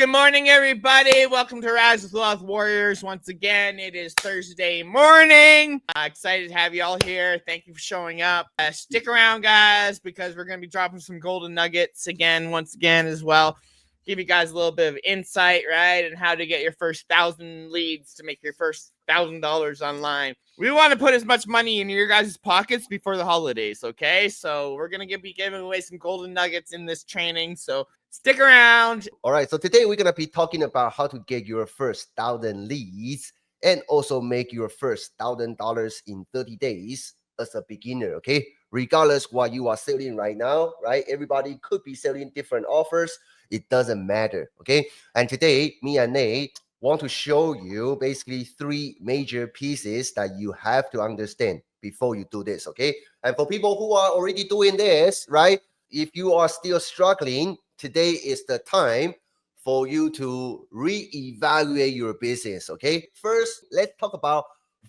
Good morning, everybody. Welcome to Rise with Wealth Warriors. Once again, it is Thursday morning. Excited to have you all here. Thank you for showing up. Stick around, guys, because we're going to be dropping some golden nuggets once again as well. Give you guys a little bit of insight, right, and how to get your first 1,000 leads to make your first $1,000 online. We want to put as much money in your guys' pockets before the holidays, okay? So we're going to be giving away some golden nuggets in this training, so stick around. All right, so today we're going to be talking about how to get your first 1,000 leads and also make your first $1,000 in 30 days as a beginner, okay? Regardless what you are selling right now, right? Everybody could be selling different offers. It doesn't matter, okay? And today, me and Nate want to show you basically 3 major pieces that you have to understand before you do this, okay? And for people who are already doing this, right? If you are still struggling, today is the time for you to reevaluate your business, okay? First, let's talk about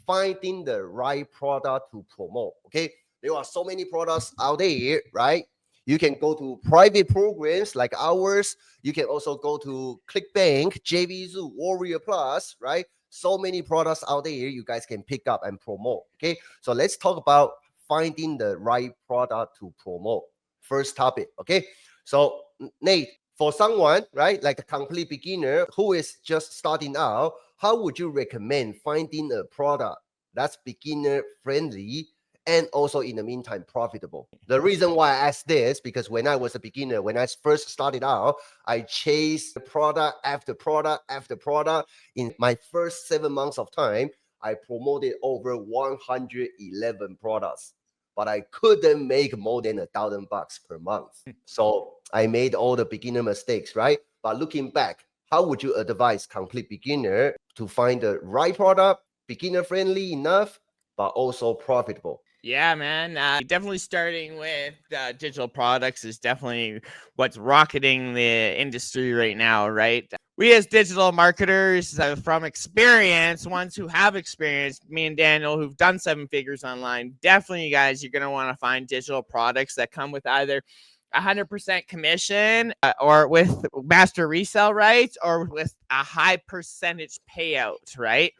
finding the right product to promote, okay? There are so many products out there, right? You can go to private programs like ours. You can also go to ClickBank, JVZoo, Warrior Plus, right? So many products out there you guys can pick up and promote, okay? So let's talk about finding the right product to promote. First topic, okay? So Nate, for someone, right, like a complete beginner who is just starting out, how would you recommend finding a product that's beginner friendly and also in the meantime profitable? The reason why I asked this, because when I was a beginner, when I first started out, I chased product after product after product. In my first 7 months of time, I promoted over 111 products, but I couldn't make more than $1,000 per month. So I made all the beginner mistakes, right? But looking back, how would you advise complete beginner to find the right product, beginner friendly enough, but also profitable? Yeah, man. Definitely starting with digital products is definitely what's rocketing the industry right now, right? We as digital marketers from experience, ones who have experience, me and Daniel, who've done 7 figures online, definitely, guys, you're going to want to find digital products that come with either 100% commission or with master resale rights or with a high percentage payout, right?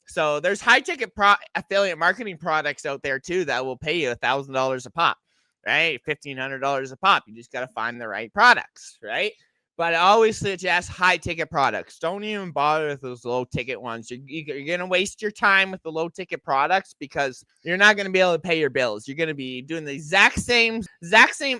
So there's high ticket affiliate marketing products out there too that will pay you $1,000 a pop, right? $1,500 a pop. You just got to find the right products, right? But I always suggest high ticket products. Don't even bother with those low ticket ones. You're going to waste your time with the low ticket products because you're not going to be able to pay your bills. You're going to be doing the exact same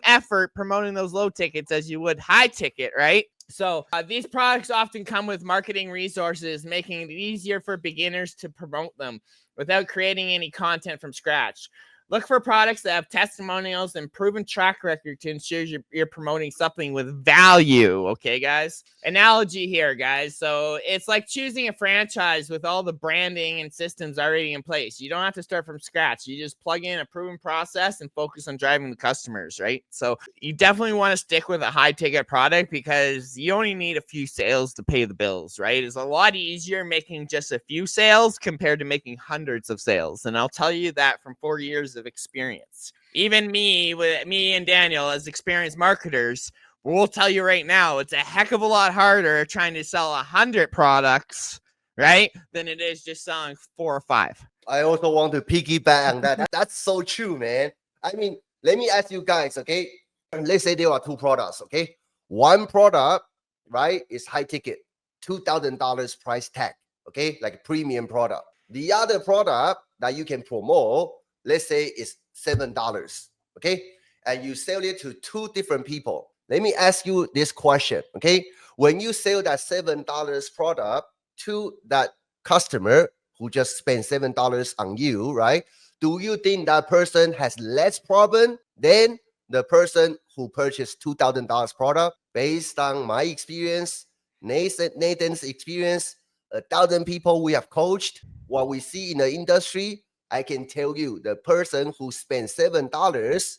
effort promoting those low tickets as you would high ticket, right? So these products often come with marketing resources, making it easier for beginners to promote them without creating any content from scratch. Look for products that have testimonials and proven track record to ensure you're promoting something with value. Okay, guys? Analogy here, guys. So it's like choosing a franchise with all the branding and systems already in place. You don't have to start from scratch. You just plug in a proven process and focus on driving the customers, right? So you definitely want to stick with a high ticket product because you only need a few sales to pay the bills, right? It's a lot easier making just a few sales compared to making hundreds of sales. And I'll tell you that from 4 years of experience. Even me and Daniel as experienced marketers, we'll tell you right now, it's a heck of a lot harder trying to sell 100 products, right, than it is just selling 4 or 5. I also want to piggyback on that. That's so true, man. I mean, let me ask you guys, okay? Let's say there are 2 products, okay? One product, right, is high ticket, $2,000 price tag, okay? Like a premium product. The other product that you can promote, let's say is $7, okay? And you sell it to 2 different people. Let me ask you this question, okay? When you sell that $7 product to that customer who just spent $7 on you, right? Do you think that person has less problem than the person who purchased $2,000 product? Based on my experience, Nathan's experience, 1,000 people we have coached, what we see in the industry, I can tell you the person who spent $7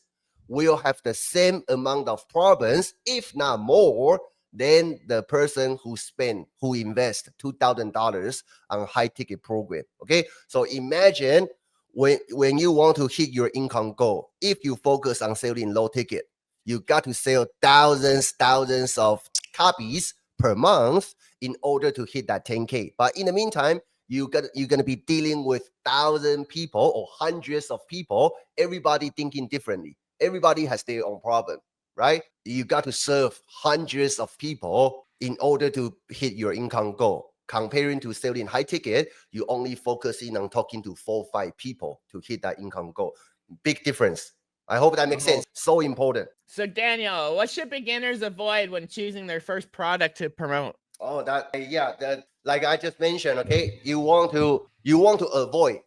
will have the same amount of problems, if not more, than the person who invest $2,000 on high ticket program. Okay, so imagine when you want to hit your income goal, if you focus on selling low ticket, you got to sell thousands of copies per month in order to hit that 10K. But in the meantime, you're gonna be dealing with 1,000 people or hundreds of people, everybody thinking differently. Everybody has their own problem, right? You got to serve hundreds of people in order to hit your income goal. Comparing to selling high ticket, you only focusing on talking to 4 or 5 people to hit that income goal. Big difference. I hope that makes sense. So important. So Daniel, what should beginners avoid when choosing their first product to promote? Oh, that like I just mentioned, okay, you want to avoid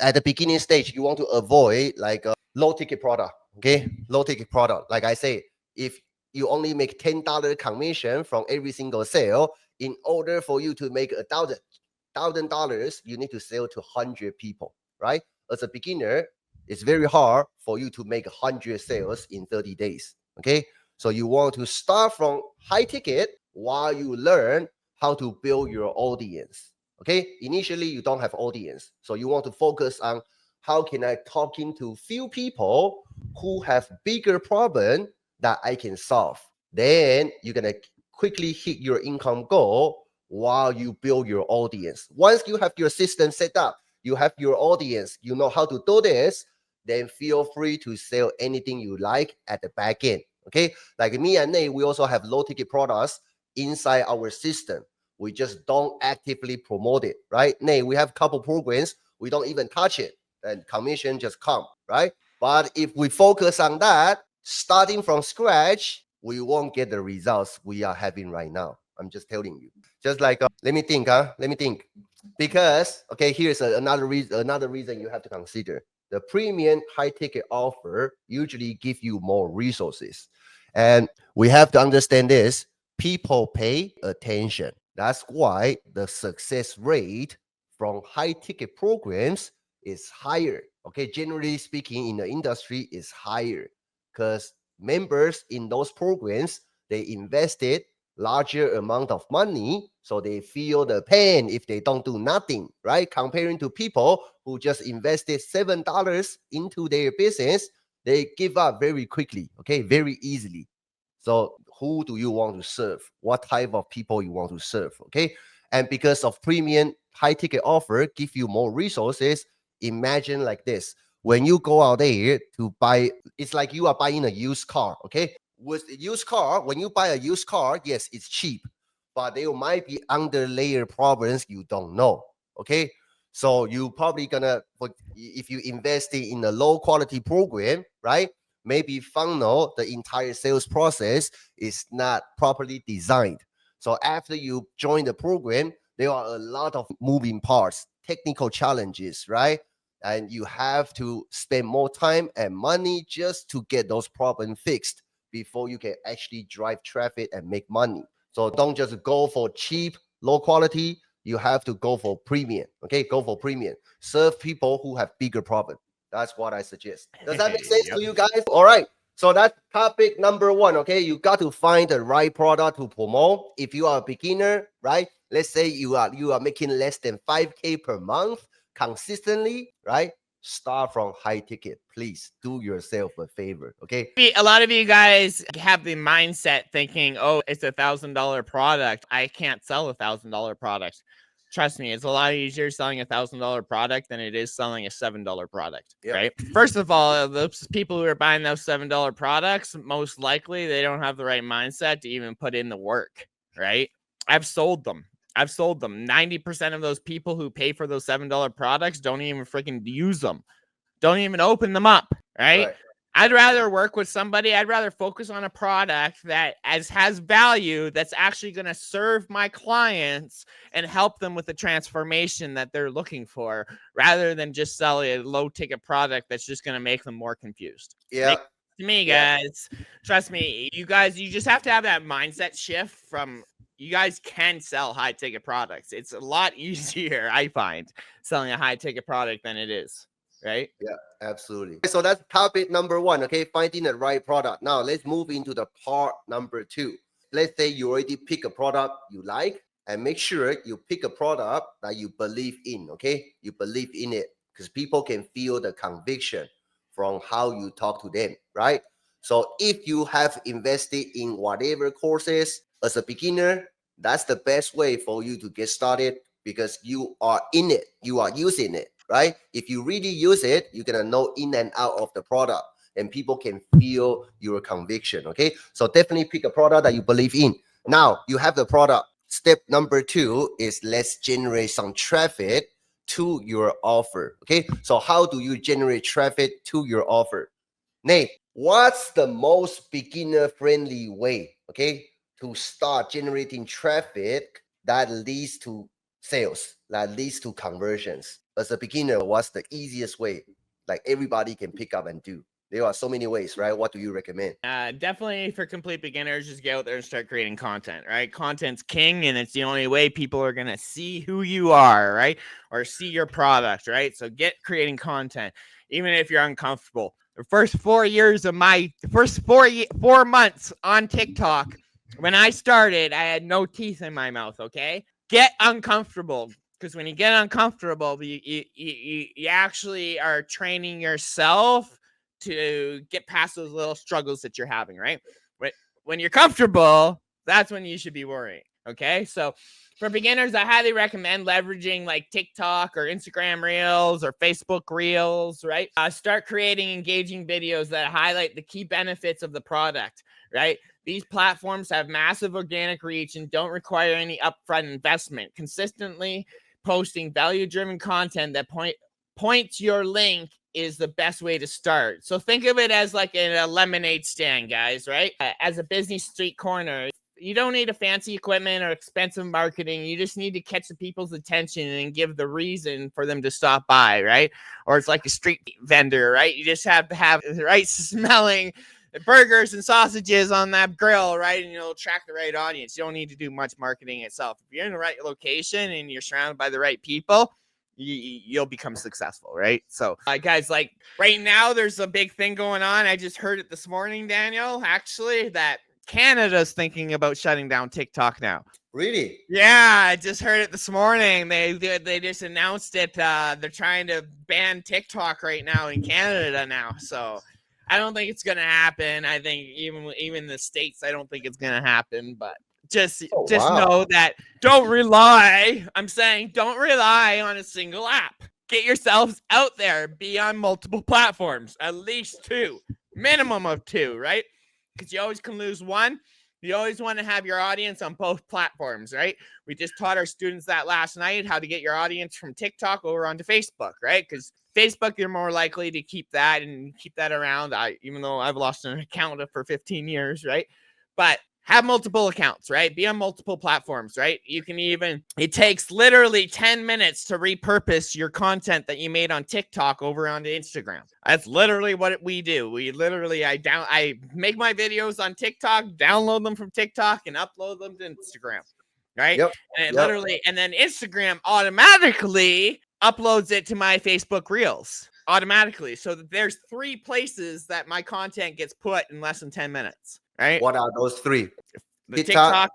at the beginning stage, you want to avoid like a low ticket product, okay, low ticket product. Like I say, if you only make $10 commission from every single sale, in order for you to make $1,000, you need to sell to 100 people, right? As a beginner, it's very hard for you to make 100 sales in 30 days, okay? So you want to start from high ticket while you learn how to build your audience. Okay, initially you don't have audience, so you want to focus on how can I talking to few people who have bigger problem that I can solve. Then you're gonna quickly hit your income goal while you build your audience. Once you have your system set up, you have your audience, you know how to do this, then feel free to sell anything you like at the back end. Okay, like me and Nate, we also have low ticket products inside our system. We just don't actively promote it, right? Nate, we have a couple programs, we don't even touch it, and commission just come, right? But if we focus on that, starting from scratch, we won't get the results we are having right now. I'm just telling you. Just like, let me think, Let me think. Because, okay, here's another reason you have to consider. The premium high ticket offer usually give you more resources. And we have to understand this. People pay attention. That's why the success rate from high ticket programs is higher. Okay, generally speaking, in the industry is higher because members in those programs, they invested larger amount of money, so they feel the pain if they don't do nothing, right? Comparing to people who just invested $7 into their business, they give up very quickly, okay, very easily. So who do you want to serve? What type of people you want to serve? Okay. And because of premium high ticket offer give you more resources, imagine like this. When you go out there to buy, it's like you are buying a used car. Okay. With a used car, when you buy a used car, yes, it's cheap, but there might be underlayer problems you don't know. Okay. So you probably gonna, if you invest in a low quality program, right? Maybe funnel, the entire sales process is not properly designed. So after you join the program, there are a lot of moving parts, technical challenges, right? And you have to spend more time and money just to get those problems fixed before you can actually drive traffic and make money. So don't just go for cheap, low quality. You have to go for premium. Okay, go for premium. Serve people who have bigger problems. That's what I suggest. Does that make sense to you guys? All right. So that's topic number one. Okay, you got to find the right product to promote. If you are a beginner, right? Let's say you are making less than 5K per month consistently, right? Start from high ticket. Please do yourself a favor. Okay. A lot of you guys have the mindset thinking, oh, it's $1,000 product. I can't sell $1,000 product. Trust me, it's a lot easier selling $1,000 product than it is selling a $7 product, right? First of all, those people who are buying those $7 products, most likely they don't have the right mindset to even put in the work, right? I've sold them. 90% of those people who pay for those $7 products don't even freaking use them. Don't even open them up, right? I'd rather work with somebody. I'd rather focus on a product that has value, that's actually going to serve my clients and help them with the transformation that they're looking for, rather than just sell a low ticket product that's just going to make them more confused. Yeah. To me, guys, trust me, you just have to have that mindset shift from, you guys can sell high ticket products. It's a lot easier, I find, selling a high ticket product than it is. Right? Yeah, absolutely. So that's topic number one, okay? Finding the right product. Now let's move into the part number two. Let's say you already pick a product you like, and make sure you pick a product that you believe in, okay? You believe in it because people can feel the conviction from how you talk to them, right? So if you have invested in whatever courses, As a beginner, that's the best way for you to get started because you are in it, you are using it, right? If you really use it, you're gonna know in and out of the product and people can feel your conviction. Okay, so definitely pick a product that you believe in. Now you have the product. Step number 2 is let's generate some traffic to your offer. Okay, so how do you generate traffic to your offer? Nate, what's the most beginner friendly way, okay, to start generating traffic that leads to sales, that leads to conversions? As a beginner, what's the easiest way? Like everybody can pick up and do. There are so many ways, right? What do you recommend? Definitely for complete beginners, just get out there and start creating content, right? Content's king, and it's the only way people are going to see who you are, right? Or see your product, right? So get creating content, even if you're uncomfortable. The first 4 months on TikTok, when I started, I had no teeth in my mouth, okay? Get uncomfortable. Because when you get uncomfortable, you actually are training yourself to get past those little struggles that you're having, right? When you're comfortable, that's when you should be worrying. Okay. So for beginners, I highly recommend leveraging like TikTok or Instagram Reels or Facebook Reels, right? Start creating engaging videos that highlight the key benefits of the product, right? These platforms have massive organic reach and don't require any upfront investment. Consistently posting value-driven content that points your link is the best way to start. So think of it as like a lemonade stand, guys, right? As a busy street corner, you don't need a fancy equipment or expensive marketing. You just need to catch the people's attention and give the reason for them to stop by, right? Or it's like a street vendor, right? You just have to have the right smelling burgers and sausages on that grill, right? And you'll attract the right audience. You don't need to do much marketing itself. If you're in the right location and you're surrounded by the right people, you'll become successful, right? So guys, like right now there's a big thing going on. I just heard it this morning, Daniel, actually, that Canada's thinking about shutting down TikTok now. Really? Yeah, I just heard it this morning. They just announced it. They're trying to ban TikTok right now in Canada now. So I don't think it's gonna happen. I think even the States, I don't think it's gonna happen. But just know that don't rely on a single app. Get yourselves out there. Be on multiple platforms, at least 2, minimum of 2, right? Because you always can lose one. You always want to have your audience on both platforms, right? We just taught our students that last night, how to get your audience from TikTok over onto Facebook, right? Because Facebook, you're more likely to keep that around. Even though I've lost an account for 15 years, right? But have multiple accounts, right? Be on multiple platforms, right? It takes literally 10 minutes to repurpose your content that you made on TikTok over onto Instagram. That's literally what we do. I make my videos on TikTok, download them from TikTok, and upload them to Instagram, right? Yep. And then Instagram automatically uploads it to my Facebook Reels automatically. So there's 3 places that my content gets put in less than 10 minutes. Right? What are those 3? The TikTok,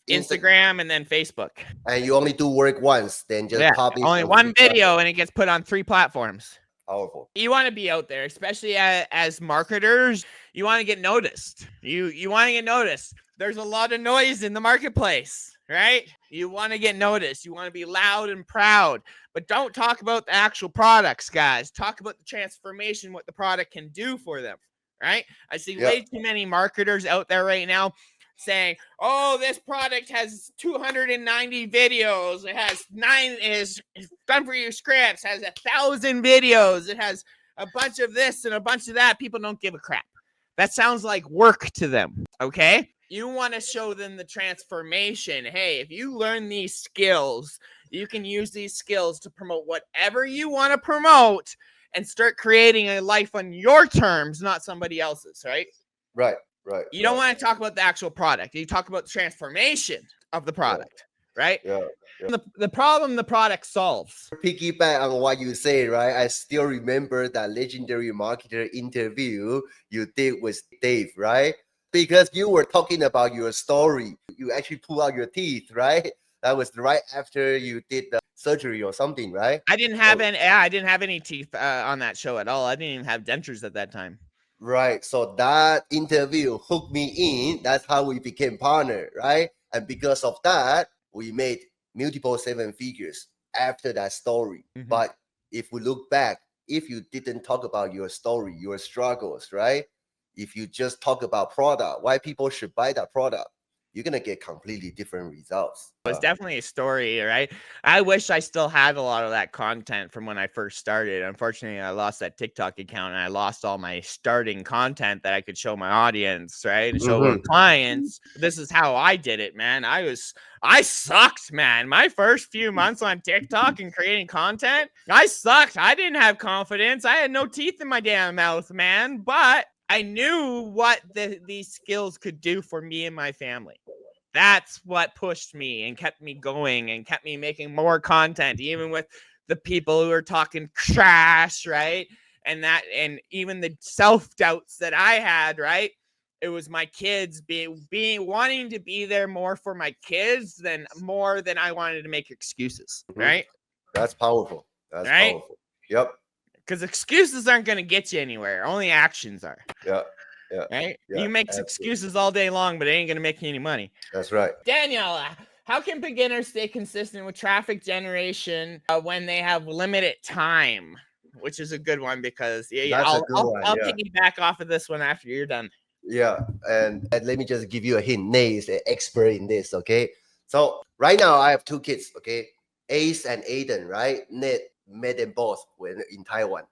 Instagram, and then Facebook. And you only do work once, then just publish only one video, and it gets put on 3 platforms. Powerful. You want to be out there, especially as marketers. You want to get noticed. You want to get noticed. There's a lot of noise in the marketplace, right? You want to get noticed. You want to be loud and proud, but don't talk about the actual products, guys. Talk about the transformation, what the product can do for them. Right? I see way too many marketers out there right now saying, oh, this product has 290 videos. It is done for you scripts, has 1,000 videos. It has a bunch of this and a bunch of that. People don't give a crap. That sounds like work to them. Okay. You want to show them the transformation. Hey, if you learn these skills, you can use these skills to promote whatever you want to promote and start creating a life on your terms, not somebody else's, right? Right. You don't want to talk about the actual product. You talk about the transformation of the product, right? Yeah. The problem the product solves. Piggyback on what you say, right? I still remember that legendary marketer interview you did with Dave, right? Because you were talking about your story. You actually pull out your teeth, right? That was right after you did the surgery or something, right? I didn't have any teeth on that show at all. I didn't even have dentures at that time. Right. So that interview hooked me in. That's how we became partner, right? And because of that, we made multiple seven figures after that story. Mhm. But if we look back, if you didn't talk about your story, your struggles, right? If you just talk about product, why people should buy that product, you're gonna get completely different results. It's definitely a story, right? I wish I still had a lot of that content from when I first started. Unfortunately, I lost that TikTok account and I lost all my starting content that I could show my audience, right? And show our clients. This is how I did it, man. I sucked, man. My first few months on TikTok and creating content, I sucked. I didn't have confidence. I had no teeth in my damn mouth, man. But I knew what these skills could do for me and my family. That's what pushed me and kept me going and kept me making more content, even with the people who are talking trash, right? And even the self-doubts that I had, right? It was my kids being wanting to be there more for my kids than I wanted to make excuses, right? That's powerful. That's right? powerful. Yep. Because excuses aren't going to get you anywhere. Only actions are. Yeah. Yeah. Right? Yeah, You make excuses all day long, but it ain't going to make you any money. That's right. Danielle, how can beginners stay consistent with traffic generation when they have limited time? Which is a good one because I'll piggyback off of this one after you're done. Yeah, and let me just give you a hint. Nate is an expert in this. Okay, so right now I have two kids. Okay, Ace and Aiden. Right, Nate met them both when in Taiwan.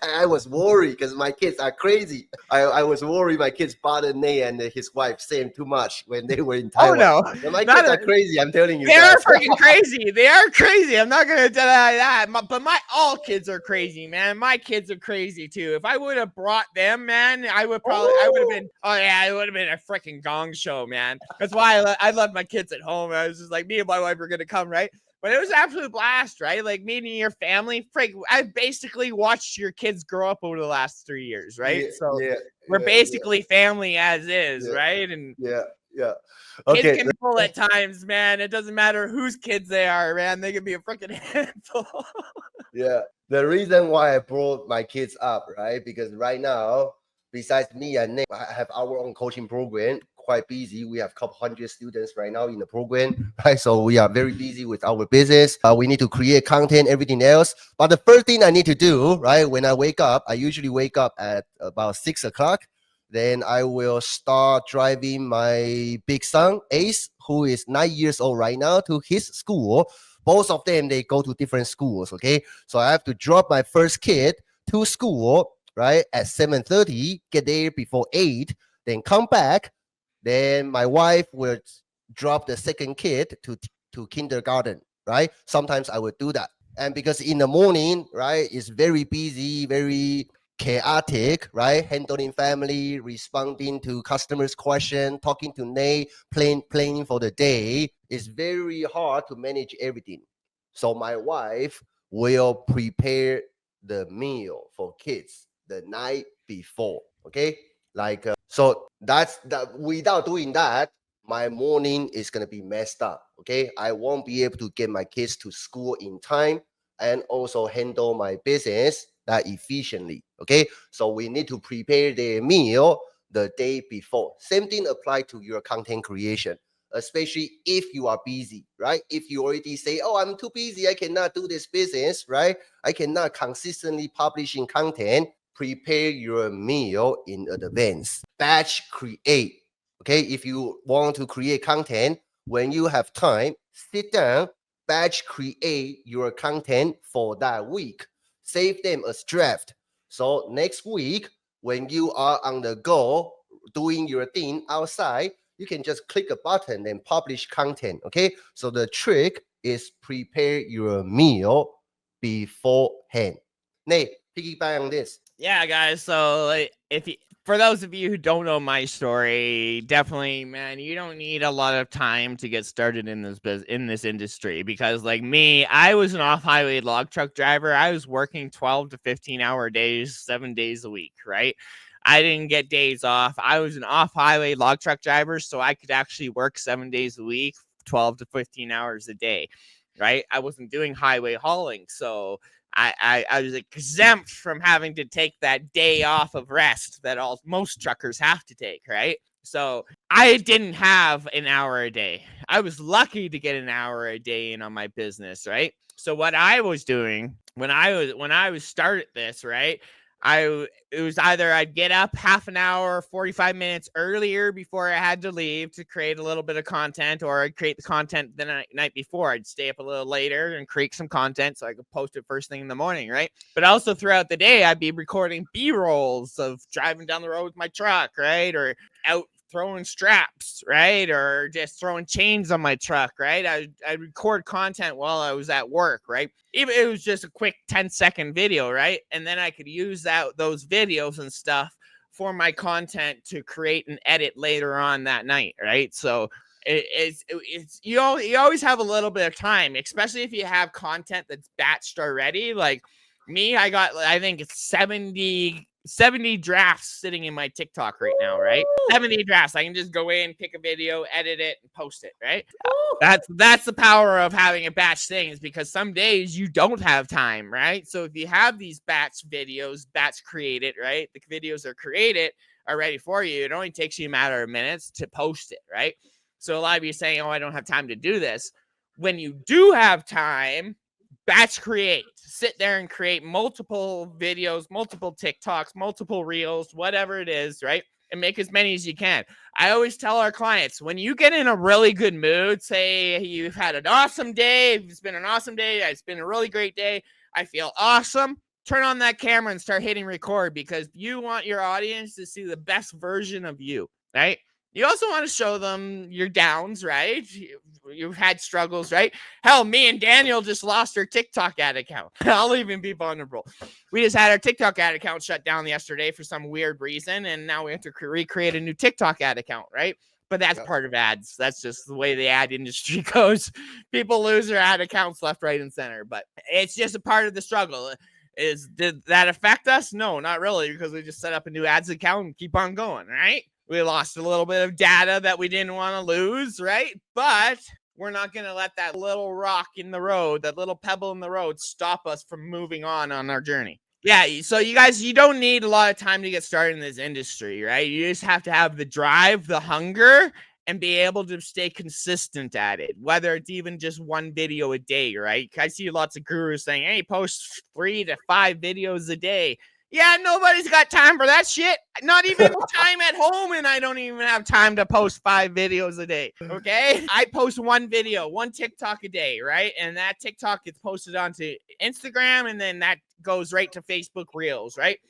I was worried because my kids are crazy. I was worried my kids bothered Nate and his wife saying too much when they were in Taiwan. Oh no, my kids are crazy. I'm telling you, they are freaking crazy. They are crazy. I'm not gonna deny that. But all kids are crazy, man. My kids are crazy too. If I would have brought them, man, I would have been. Oh yeah, it would have been a freaking gong show, man. That's why I left my kids at home. I was just like, me and my wife were gonna come, right? But it was an absolute blast, right? Like meeting your family. I basically watched your kids grow up over the last 3 years, right? We're basically family as is, right? And okay. Kids can be full at times, man. It doesn't matter whose kids they are, man. They can be a freaking handful. Yeah. The reason why I brought my kids up, right? Because right now, besides me and Nick, I have our own coaching program. Quite busy. We have a couple hundred students right now in the program, right? So we are very busy with our business. We need to create content, everything else. But the first thing I need to do, right, when I wake up, I usually wake up at about 6 o'clock. Then I will start driving my big son, Ace, who is 9 years old right now, to his school. Both of them, they go to different schools, okay? So I have to drop my first kid to school, right, at 7:30, get there before 8, then come back. Then my wife will drop the second kid to kindergarten, right? Sometimes I would do that. And because in the morning, right, it's very busy, very chaotic, right? Handling family, responding to customers' question, talking to Nate, planning for the day. It's very hard to manage everything. So my wife will prepare the meal for kids the night before. Okay, so that's that. Without doing that, my morning is gonna be messed up. Okay, I won't be able to get my kids to school in time and also handle my business that efficiently. Okay, so we need to prepare the meal the day before. Same thing apply to your content creation, especially if you are busy, right? If you already say, oh, I'm too busy, I cannot do this business, right? I cannot consistently publishing content. Prepare your meal in advance. Batch create. Okay, if you want to create content, when you have time, sit down, batch create your content for that week. Save them as draft. So next week, when you are on the go doing your thing outside, you can just click a button and publish content. Okay, so the trick is prepare your meal beforehand. Nate, piggyback on this. Yeah, guys. So for those of you who don't know my story, definitely, man, you don't need a lot of time to get started in this industry because, like me, I was an off-highway log truck driver. I was working 12 to 15-hour days, 7 days a week, right? I didn't get days off. I was an off-highway log truck driver, so I could actually work 7 days a week, 12 to 15 hours a day, right? I wasn't doing highway hauling, so I was exempt from having to take that day off of rest that most truckers have to take, right? So I didn't have an hour a day. I was lucky to get an hour a day in on my business, right? So what I was doing when I was started this, right? It was either I'd get up half an hour, 45 minutes earlier before I had to leave to create a little bit of content, or I'd create the content the night before. I'd stay up a little later and create some content so I could post it first thing in the morning, right? But also throughout the day, I'd be recording B-rolls of driving down the road with my truck, right? Or out throwing straps, right? Or just throwing chains on my truck, right? I record content while I was at work, right? Even it was just a quick 10-second video, right? And then I could use those videos and stuff for my content to create and edit later on that night, right? So it's you always have a little bit of time, especially if you have content that's batched already. Like me, I think it's 70 drafts sitting in my TikTok right now, right? 70 drafts. I can just go in, pick a video, edit it, and post it, right? That's the power of having a batch things, because some days you don't have time, right? So if you have these batch videos, batch created, right? The videos are created, are ready for you. It only takes you a matter of minutes to post it, right? So a lot of you saying, oh, I don't have time to do this. When you do have time, batch create. Sit there and create multiple videos, multiple TikToks, multiple reels, whatever it is, right? And make as many as you can. I always tell our clients, when you get in a really good mood, say you've had an awesome day, it's been an awesome day, it's been a really great day, I feel awesome, turn on that camera and start hitting record, because you want your audience to see the best version of you, right? You also want to show them your downs, right? You've had struggles, right? Hell, me and Daniel just lost our TikTok ad account. I'll even be vulnerable. We just had our TikTok ad account shut down yesterday for some weird reason, and now we have to recreate a new TikTok ad account, right? But that's part of ads. That's just the way the ad industry goes. People lose their ad accounts left, right, and center. But it's just a part of the struggle. Did that affect us? No, not really, because we just set up a new ads account and keep on going, right? We lost a little bit of data that we didn't want to lose, right? But we're not going to let that little rock in the road, that little pebble in the road, stop us from moving on our journey. Yeah, so you guys, you don't need a lot of time to get started in this industry, right? You just have to have the drive, the hunger, and be able to stay consistent at it, whether it's even just one video a day, right? I see lots of gurus saying, hey, post 3 to 5 videos a day. Yeah, nobody's got time for that shit. Not even time at home, and I don't even have time to post 5 videos a day, okay? I post one video, one TikTok a day, right? And that TikTok gets posted onto Instagram, and then that goes right to Facebook Reels, right?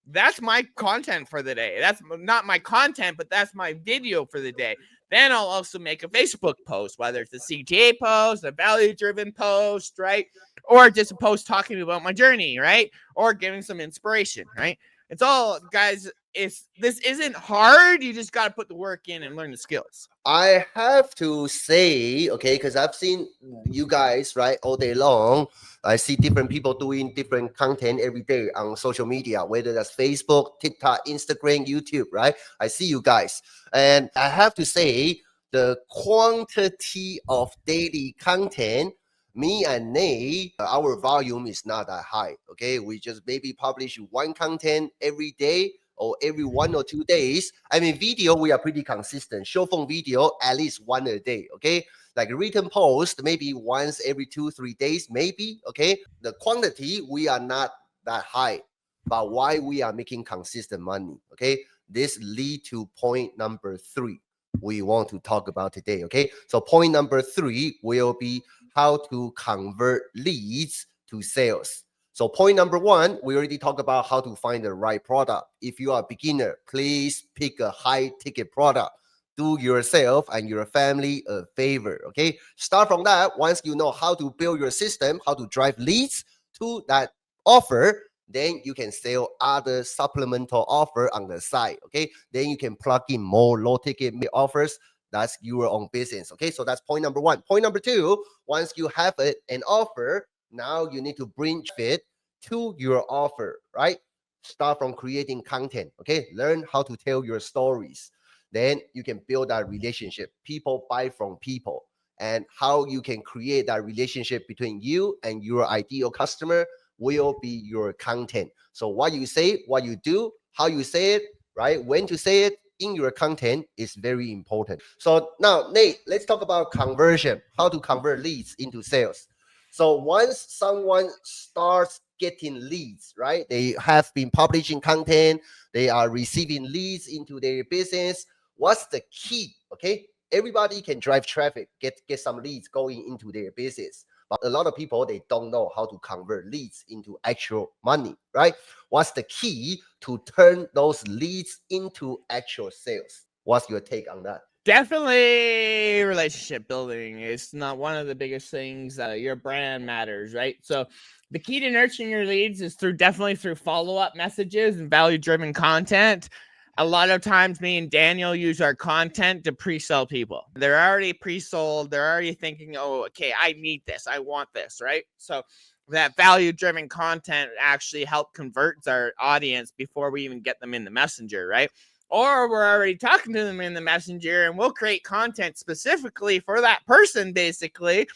That's my content for the day. That's not my content, but that's my video for the day. Then I'll also make a Facebook post, whether it's a CTA post, a value-driven post, right? Or just a post talking about my journey, right? Or giving some inspiration, right? It's all, guys, this isn't hard. You just got to put the work in and learn the skills. I have to say, okay, because I've seen you guys, right, all day long. I see different people doing different content every day on social media, whether that's Facebook, TikTok, Instagram, YouTube, right? I see you guys. And I have to say, the quantity of daily content, me and Nate, our volume is not that high, okay? We just maybe publish one content every day, or every 1 or 2 days. I mean, video, we are pretty consistent. Short form video, at least one a day, okay? Like written post, maybe once every 2-3 days, maybe, okay? The quantity, we are not that high, but why we are making consistent money, okay? This lead to point number 3 we want to talk about today, okay? So point number 3 will be how to convert leads to sales. So point number 1, we already talked about how to find the right product. If you are a beginner, please pick a high ticket product. Do yourself and your family a favor, okay? Start from that. Once you know how to build your system, how to drive leads to that offer, then you can sell other supplemental offer on the side, okay? Then you can plug in more low ticket offers. That's your own business, okay? So that's point number 1. Point number 2, once you have an offer, now you need to bring it to your offer, right? Start from creating content, okay? Learn how to tell your stories. Then you can build that relationship. People buy from people. And how you can create that relationship between you and your ideal customer will be your content. So what you say, what you do, how you say it, right? When to say it in your content is very important. So now, Nate, let's talk about conversion, how to convert leads into sales. So once someone starts getting leads, right? They have been publishing content, they are receiving leads into their business. What's the key? Okay, everybody can drive traffic, get some leads going into their business. But a lot of people, they don't know how to convert leads into actual money, right? What's the key to turn those leads into actual sales? What's your take on that? Definitely relationship building is not one of the biggest things. Your brand matters, right? So the key to nurturing your leads is definitely through follow-up messages and value-driven content. A lot of times me and Daniel use our content to pre-sell people. They're already pre-sold. They're already thinking, oh, okay, I need this. I want this, right? So that value-driven content actually help convert our audience before we even get them in the messenger, right? Or we're already talking to them in the messenger and we'll create content specifically for that person, basically,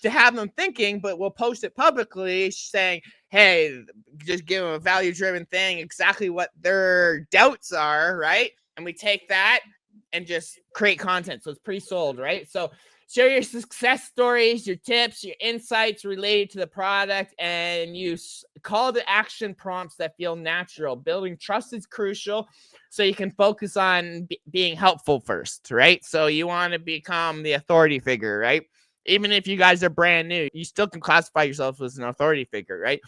to have them thinking, but we'll post it publicly saying, hey, just give them a value-driven thing, exactly what their doubts are, right? And we take that and just create content. So it's pre-sold, right? So share your success stories, your tips, your insights related to the product, and use call to action prompts that feel natural. Building trust is crucial, so you can focus on being helpful first, right? So you want to become the authority figure, right? Even if you guys are brand new, you still can classify yourself as an authority figure, right?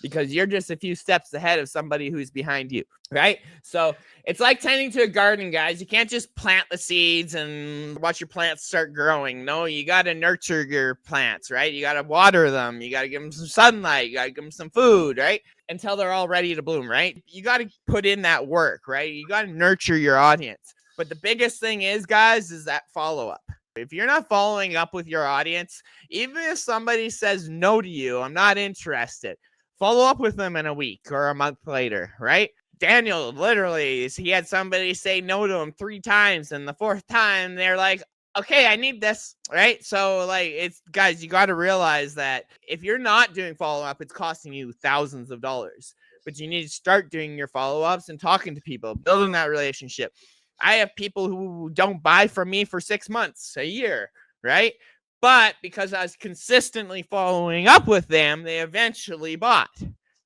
Because you're just a few steps ahead of somebody who's behind you, right? So it's like tending to a garden, guys. You can't just plant the seeds and watch your plants start growing. No, you got to nurture your plants, right? You got to water them. You got to give them some sunlight. You got to give them some food, right? Until they're all ready to bloom, right? You got to put in that work, right? You got to nurture your audience. But the biggest thing is, guys, is that follow-up. If you're not following up with your audience, even if somebody says no to you, I'm not interested, follow up with them in a week or a month later, right? Daniel, literally, he had somebody say no to him 3 times, and the 4th time, they're like, okay, I need this, right? So, like, it's, guys, you got to realize that if you're not doing follow-up, it's costing you thousands of dollars. But you need to start doing your follow-ups and talking to people, building that relationship. I have people who don't buy from me for 6 months, a year, right? But because I was consistently following up with them, they eventually bought,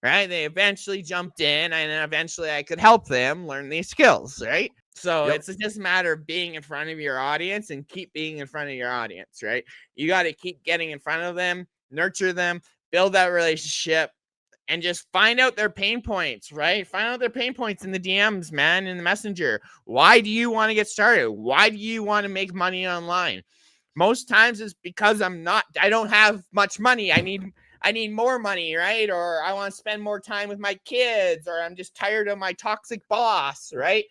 right? They eventually jumped in, and eventually I could help them learn these skills, right? So Yep. it's just a matter of being in front of your audience and keep being in front of your audience, right? You got to keep getting in front of them, nurture them, build that relationship, and just find out their pain points, right? Find out their pain points in the DMs, man, in the messenger. Why do you want to get started? Why do you want to make money online? Most times it's because I don't have much money. I need more money, right? Or I want to spend more time with my kids, or I'm just tired of my toxic boss, right?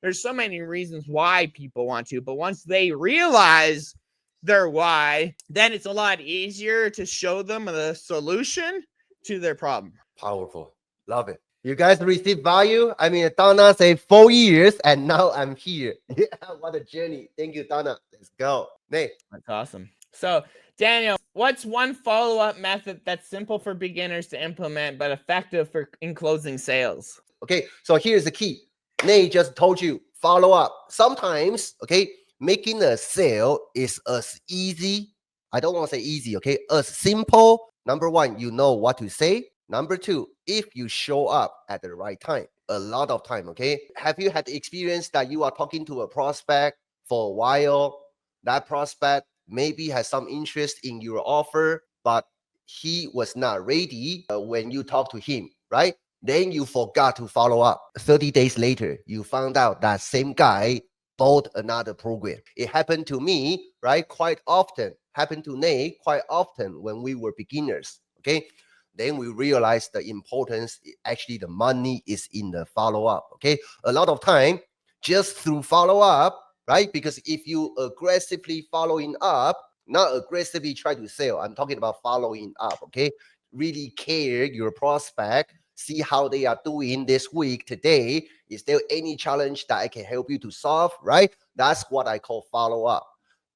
There's so many reasons why people want to, but once they realize their why, then it's a lot easier to show them the solution to their problem. Powerful. Love it. You guys receive value. I mean, Donna said 4 years and now I'm here. Yeah, what a journey. Thank you, Donna. Let's go. Nate. That's awesome. So, Daniel, what's one follow-up method that's simple for beginners to implement but effective in closing sales? Okay, so here's the key. Nate just told you follow up. Sometimes, okay, making a sale is as easy. I don't want to say easy, okay, as simple. Number one, you know what to say. Number two, if you show up at the right time, a lot of time, okay. Have you had the experience that you are talking to a prospect for a while? That prospect maybe has some interest in your offer, but he was not ready when you talk to him, right? Then you forgot to follow up. 30 days later, you found out that same guy bought another program. It happened to me, right? Quite often. Happened to Nate quite often when we were beginners. Okay. Then we realized the importance, actually, the money is in the follow up. Okay. A lot of time, just through follow up, right? Because if you aggressively following up, not aggressively try to sell, I'm talking about following up. Okay. Really care your prospect, see how they are doing this week, today. Is there any challenge that I can help you to solve, right? That's what I call follow up.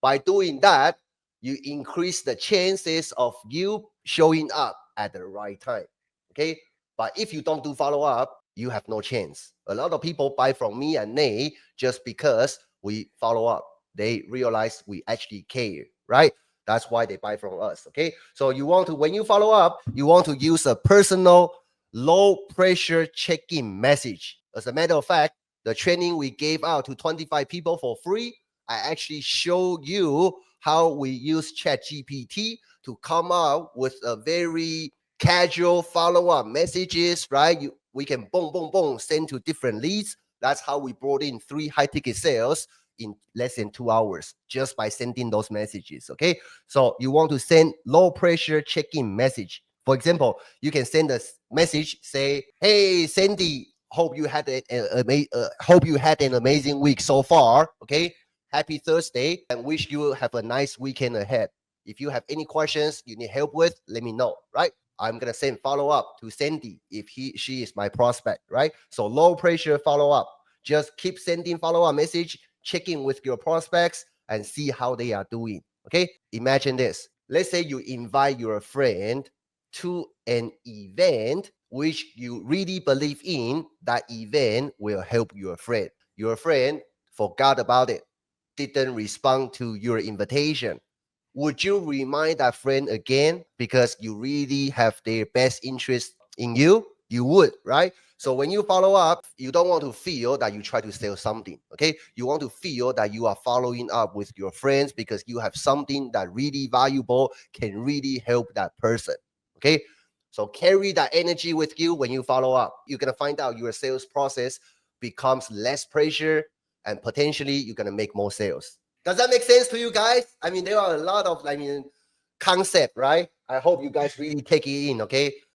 By doing that, you increase the chances of you showing up at the right time. Okay. But if you don't do follow up, you have no chance. A lot of people buy from me and Nate just because we follow up. They realize we actually care, right? That's why they buy from us. Okay. So you want to, when you follow up, you want to use a personal, low pressure check in message. As a matter of fact, the training we gave out to 25 people for free, I actually show you how we use ChatGPT to come up with a very casual follow-up messages, right? We can boom, boom, boom, send to different leads. That's how we brought in 3 high-ticket sales in less than 2 hours just by sending those messages. Okay. So you want to send low pressure check-in message. For example, you can send a message, say, "Hey, Sandy, hope you had an amazing week so far. Okay. Happy Thursday and wish you have a nice weekend ahead. If you have any questions you need help with, let me know." Right. I'm gonna send follow up to Sandy if she is my prospect, right? So low pressure follow up. Just keep sending follow up message, checking with your prospects and see how they are doing. Okay. Imagine this. Let's say you invite your friend to an event which you really believe in. That event will help your friend. Your friend forgot about it, didn't respond to your invitation. Would you remind that friend again because you really have their best interest in you? You would, right? So when you follow up, you don't want to feel that you try to sell something. Okay. You want to feel that you are following up with your friends because you have something that really valuable can really help that person. Okay. So carry that energy with you when you follow up. You're going to find out your sales process becomes less pressure and potentially you're going to make more sales. Does that make sense to you guys? I mean, there are a lot of, concept, right? I hope you guys really take it in, okay?